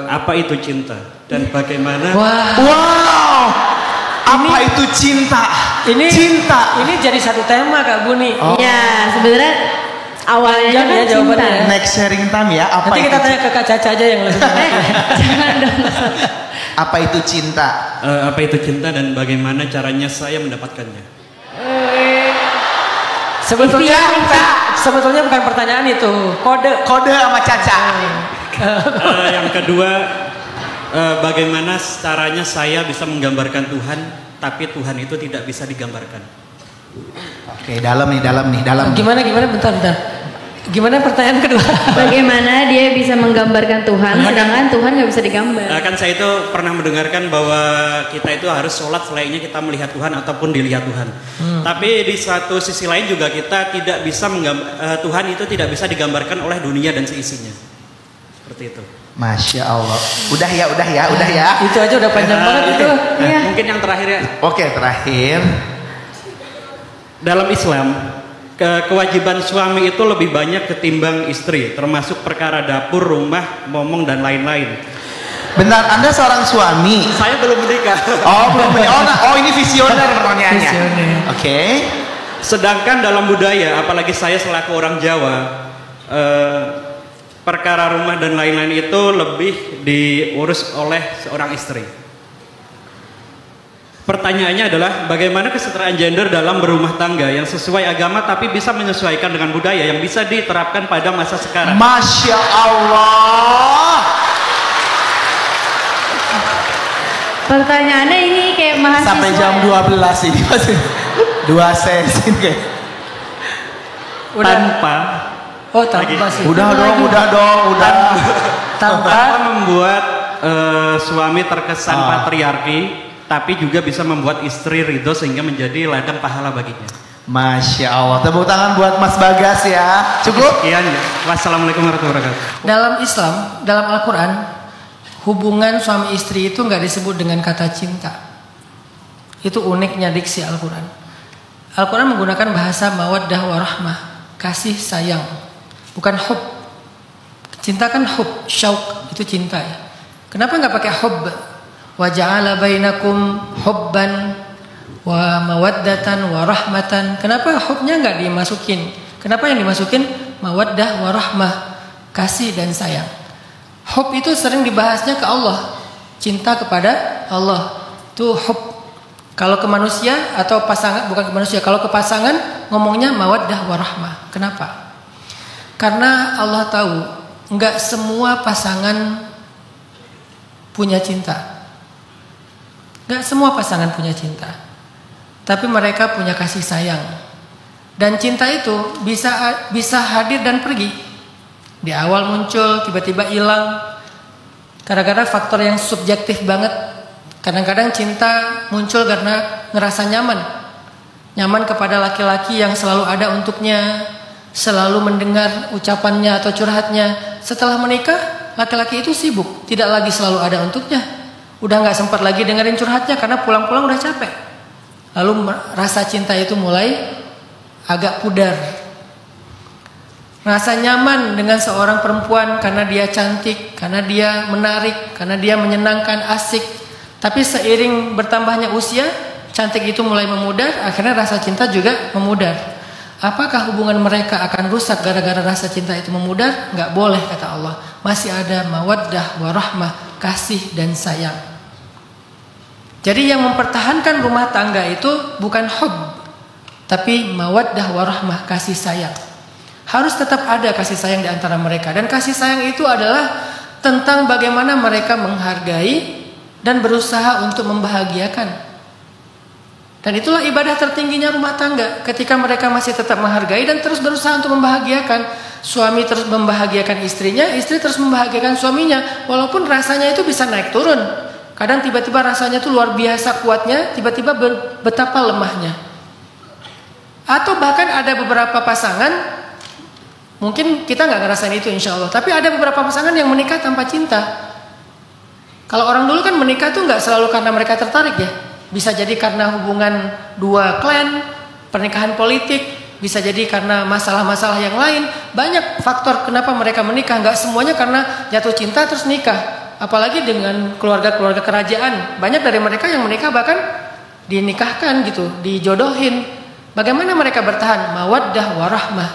apa itu cinta dan bagaimana? Wow. Apa itu cinta? Ini jadi satu tema Kak Buni. Iya, sebenarnya awalnya kan cinta. Next sharing time ya. Apa nanti kita tanya ke Kak Caca aja yang lebih. Jangan dong. Apa itu cinta? Apa itu cinta dan bagaimana caranya saya mendapatkannya? Sebetulnya bukan pertanyaan itu, kode sama Caca. Yang kedua, bagaimana caranya saya bisa menggambarkan Tuhan, tapi Tuhan itu tidak bisa digambarkan. Oke, dalam nih. Gimana? Bentar. Gimana pertanyaan kedua? Bagaimana dia bisa menggambarkan Tuhan, sedangkan Tuhan nggak bisa digambar? Kan saya itu pernah mendengarkan bahwa kita itu harus sholat selayaknya kita melihat Tuhan ataupun dilihat Tuhan. Tapi di satu sisi lain juga kita tidak bisa Tuhan itu tidak bisa digambarkan oleh dunia dan seisinya. Seperti itu. Masya Allah. Udah ya. Itu aja udah panjang banget itu. Mungkin yang terakhir ya. Oke, terakhir. Dalam Islam, kewajiban suami itu lebih banyak ketimbang istri, termasuk perkara dapur, rumah, momong dan lain-lain. Bentar, Anda seorang suami? Saya belum menikah. Oh, belum menikah. Oh, ini visioner pertanyaannya. Oke. Sedangkan dalam budaya, apalagi saya selaku orang Jawa, perkara rumah dan lain-lain itu lebih diurus oleh seorang istri. Pertanyaannya adalah bagaimana kesetaraan gender dalam berumah tangga yang sesuai agama tapi bisa menyesuaikan dengan budaya yang bisa diterapkan pada masa sekarang. Masya Allah. Pertanyaannya ini kayak mahasiswa. Sampai jam 12 ini masih 2 sesi kayak. Tanpa sih. Udah dong. Tanpa membuat suami terkesan patriarki, tapi juga bisa membuat istri ridho sehingga menjadi ladang pahala baginya. Masya Allah. Tepuk tangan buat Mas Bagas ya. Cukup? Sekian. Wassalamualaikum warahmatullahi wabarakatuh. Dalam Islam, dalam Al-Quran, hubungan suami istri itu nggak disebut dengan kata cinta. Itu uniknya diksi Al-Quran. Al-Quran menggunakan bahasa mawaddah warahmah, kasih sayang, bukan hub. Cinta kan hub, syauq itu cinta ya. Kenapa nggak pakai hub? Wa ja'ala bainakum hubban wa mawaddatan wa rahmatan. Kenapa hubnya nggak dimasukin? Kenapa yang dimasukin mawaddah wa rahmah, kasih dan sayang? Hub itu sering dibahasnya ke Allah, cinta kepada Allah. Itu hub. Kalau ke manusia atau pasangan, bukan ke manusia, kalau ke pasangan ngomongnya mawaddah wa rahmah. Kenapa? Karena Allah tahu nggak semua pasangan punya cinta. Gak semua pasangan punya cinta, tapi mereka punya kasih sayang. Dan cinta itu bisa hadir dan pergi. Di awal muncul, tiba-tiba hilang. Kadang-kadang faktor yang subjektif banget. Kadang-kadang cinta muncul karena ngerasa nyaman. Nyaman kepada laki-laki yang selalu ada untuknya, selalu mendengar ucapannya atau curhatnya. Setelah menikah, laki-laki itu sibuk, tidak lagi selalu ada untuknya. Udah gak sempat lagi dengerin curhatnya karena pulang-pulang udah capek. Lalu rasa cinta itu mulai agak pudar. Rasa nyaman dengan seorang perempuan karena dia cantik, karena dia menarik, karena dia menyenangkan, asik. Tapi seiring bertambahnya usia, cantik itu mulai memudar, akhirnya rasa cinta juga memudar. Apakah hubungan mereka akan rusak gara-gara rasa cinta itu memudar? Gak boleh kata Allah. Masih ada mawaddah warahmah, kasih dan sayang. Jadi yang mempertahankan rumah tangga itu bukan hub, tapi mawaddah warahmah, kasih sayang. Harus tetap ada kasih sayang di antara mereka. Dan kasih sayang itu adalah tentang bagaimana mereka menghargai dan berusaha untuk membahagiakan. Dan itulah ibadah tertingginya rumah tangga. Ketika mereka masih tetap menghargai dan terus berusaha untuk membahagiakan. Suami terus membahagiakan istrinya, istri terus membahagiakan suaminya. Walaupun rasanya itu bisa naik turun. Kadang tiba-tiba rasanya itu luar biasa kuatnya, tiba-tiba betapa lemahnya. Atau bahkan ada beberapa pasangan, mungkin kita nggak ngerasain itu insya Allah. Tapi ada beberapa pasangan yang menikah tanpa cinta. Kalau orang dulu kan menikah tuh nggak selalu karena mereka tertarik ya. Bisa jadi karena hubungan dua klan, pernikahan politik. bisa jadi karena masalah-masalah yang lain. Banyak faktor kenapa mereka menikah. Nggak semuanya karena jatuh cinta terus nikah. Apalagi dengan keluarga-keluarga kerajaan. Banyak dari mereka yang menikah bahkan dinikahkan gitu, dijodohin. Bagaimana mereka bertahan? Mawaddah warahmah.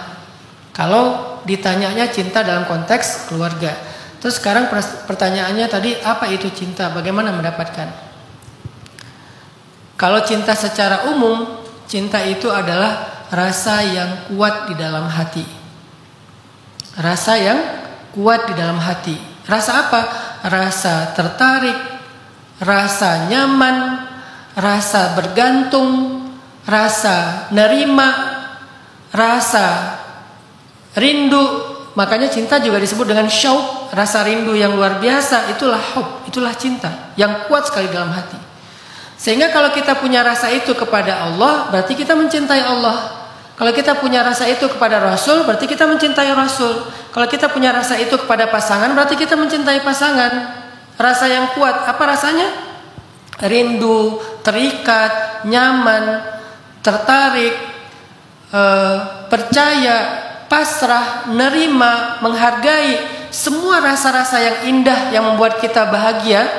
Kalau ditanyanya cinta dalam konteks keluarga. Terus sekarang pertanyaannya tadi, apa itu cinta? Bagaimana mendapatkan? Kalau cinta secara umum, cinta itu adalah rasa yang kuat di dalam hati. Rasa yang kuat di dalam hati. Rasa apa? Rasa tertarik, rasa nyaman, rasa bergantung, rasa nerima, rasa rindu. Makanya cinta juga disebut dengan syauq, rasa rindu yang luar biasa. Itulah hub, itulah cinta yang kuat sekali dalam hati. Sehingga kalau kita punya rasa itu kepada Allah, berarti kita mencintai Allah. Kalau kita punya rasa itu kepada Rasul, berarti kita mencintai Rasul. Kalau kita punya rasa itu kepada pasangan, berarti kita mencintai pasangan. Rasa yang kuat, apa rasanya? Rindu, terikat, nyaman, tertarik, percaya, pasrah, nerima, menghargai. Semua rasa-rasa yang indah yang membuat kita bahagia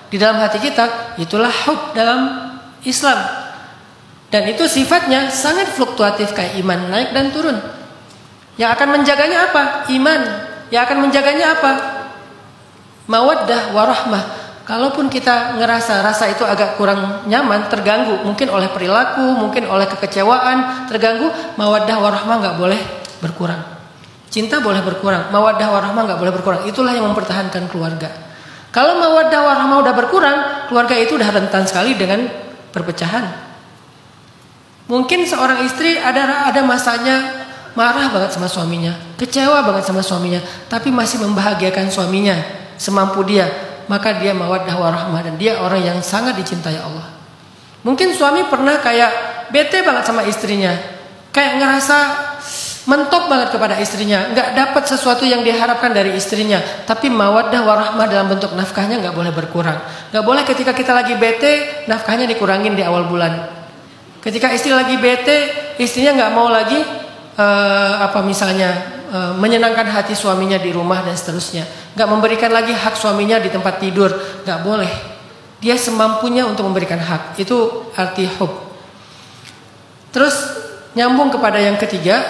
di dalam hati kita, itulah hub dalam Islam. Dan itu sifatnya sangat fluktuatif kayak iman, naik dan turun. Yang akan menjaganya apa? Iman. Yang akan menjaganya apa? Mawaddah warahmah. Kalaupun kita ngerasa rasa itu agak kurang nyaman, terganggu, mungkin oleh perilaku, mungkin oleh kekecewaan, terganggu, mawaddah warahmah nggak boleh berkurang. Cinta boleh berkurang, mawaddah warahmah nggak boleh berkurang. Itulah yang mempertahankan keluarga. Kalau mawaddah warahmah udah berkurang, keluarga itu udah rentan sekali dengan perpecahan. Mungkin seorang istri ada masanya marah banget sama suaminya, kecewa banget sama suaminya, tapi masih membahagiakan suaminya semampu dia, maka dia mawaddah warahmah dan dia orang yang sangat dicintai Allah. Mungkin suami pernah kayak bete banget sama istrinya, kayak ngerasa mentok banget kepada istrinya, nggak dapat sesuatu yang diharapkan dari istrinya, tapi mawaddah warahmah dalam bentuk nafkahnya nggak boleh berkurang. Nggak boleh ketika kita lagi bete nafkahnya dikurangin di awal bulan. Ketika istri lagi bete, istrinya nggak mau lagi menyenangkan hati suaminya di rumah dan seterusnya, nggak memberikan lagi hak suaminya di tempat tidur, nggak boleh. Dia semampunya untuk memberikan hak. Itu arti hub. Terus nyambung kepada yang ketiga.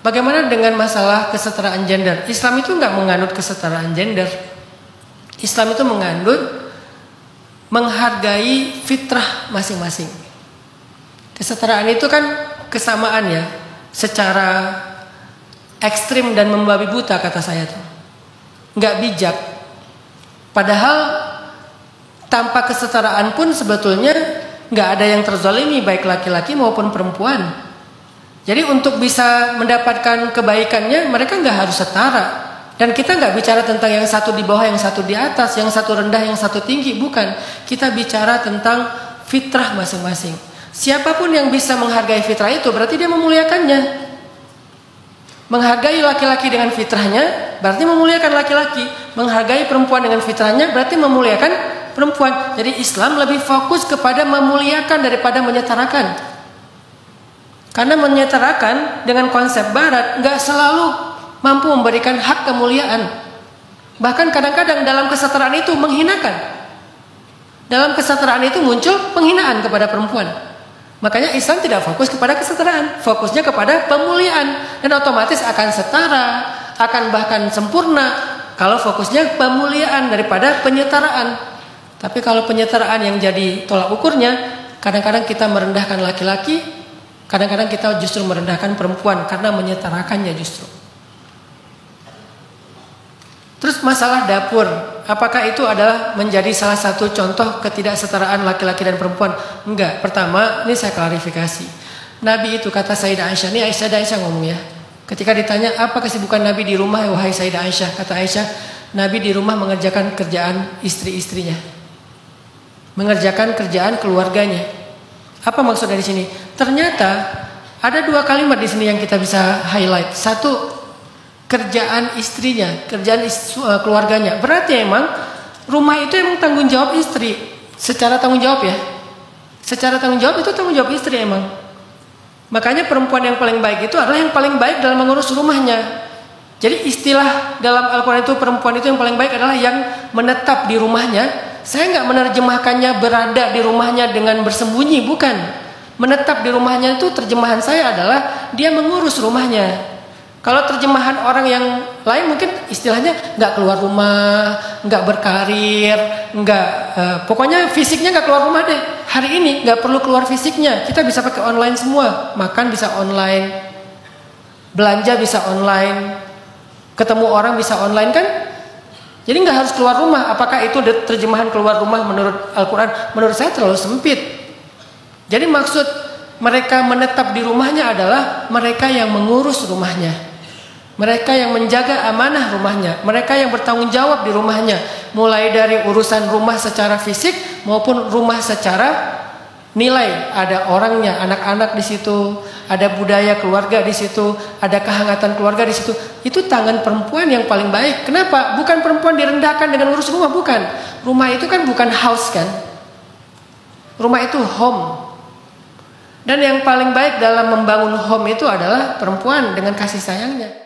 Bagaimana dengan masalah kesetaraan gender? Islam itu nggak menganut kesetaraan gender. Islam itu menghargai fitrah masing-masing. Kesetaraan itu kan kesamaan ya, secara ekstrim dan membabi buta kata saya tuh. Nggak bijak. Padahal tanpa kesetaraan pun sebetulnya nggak ada yang terzalimi baik laki-laki maupun perempuan. Jadi untuk bisa mendapatkan kebaikannya mereka nggak harus setara. Dan kita nggak bicara tentang yang satu di bawah, yang satu di atas, yang satu rendah, yang satu tinggi, bukan. Kita bicara tentang fitrah masing-masing. Siapapun yang bisa menghargai fitrah itu berarti dia memuliakannya. Menghargai laki-laki dengan fitrahnya berarti memuliakan laki-laki. Menghargai perempuan dengan fitrahnya berarti memuliakan perempuan. Jadi Islam lebih fokus kepada memuliakan daripada menyetarakan. Karena menyetarakan dengan konsep barat nggak selalu mampu memberikan hak kemuliaan. Bahkan kadang-kadang dalam kesetaraan itu menghinakan. Dalam kesetaraan itu muncul penghinaan kepada perempuan. Makanya Islam tidak fokus kepada kesetaraan, fokusnya kepada pemuliaan. Dan otomatis akan setara, akan bahkan sempurna kalau fokusnya pemuliaan daripada penyetaraan. Tapi kalau penyetaraan yang jadi tolak ukurnya, kadang-kadang kita merendahkan laki-laki, kadang-kadang kita justru merendahkan perempuan karena menyetarakannya justru. Terus masalah dapur, apakah itu adalah menjadi salah satu contoh ketidaksetaraan laki-laki dan perempuan? Enggak. Pertama, ini saya klarifikasi. Nabi itu kata Sayyidah Aisyah, ini Aisyah ngomong ya. Ketika ditanya apa kesibukan Nabi di rumah, wahai Sayyidah Aisyah, kata Aisyah, Nabi di rumah mengerjakan kerjaan istri-istrinya, mengerjakan kerjaan keluarganya. Apa maksud dari sini? Ternyata ada dua kalimat di sini yang kita bisa highlight. Satu, kerjaan istrinya, kerjaan keluarganya. Berarti emang rumah itu emang tanggung jawab istri. Secara tanggung jawab ya. Secara tanggung jawab itu tanggung jawab istri emang. Makanya perempuan yang paling baik itu adalah yang paling baik dalam mengurus rumahnya. Jadi istilah dalam Al-Quran itu perempuan itu yang paling baik adalah yang menetap di rumahnya. Saya nggak menerjemahkannya berada di rumahnya dengan bersembunyi, bukan. Menetap di rumahnya itu terjemahan saya adalah dia mengurus rumahnya. Kalau terjemahan orang yang lain mungkin istilahnya nggak keluar rumah, nggak berkarir, pokoknya fisiknya nggak keluar rumah deh. Hari ini nggak perlu keluar fisiknya, kita bisa pakai online semua, makan bisa online, belanja bisa online, ketemu orang bisa online kan? Jadi nggak harus keluar rumah. Apakah itu terjemahan keluar rumah menurut Al-Quran? Menurut saya terlalu sempit. Jadi maksud mereka menetap di rumahnya adalah mereka yang mengurus rumahnya. Mereka yang menjaga amanah rumahnya, mereka yang bertanggung jawab di rumahnya, mulai dari urusan rumah secara fisik maupun rumah secara nilai. Ada orangnya, anak-anak di situ, ada budaya keluarga di situ, ada kehangatan keluarga di situ. Itu tangan perempuan yang paling baik. Kenapa? Bukan perempuan direndahkan dengan urus rumah, bukan. Rumah itu kan bukan house kan? Rumah itu home. Dan yang paling baik dalam membangun home itu adalah perempuan dengan kasih sayangnya.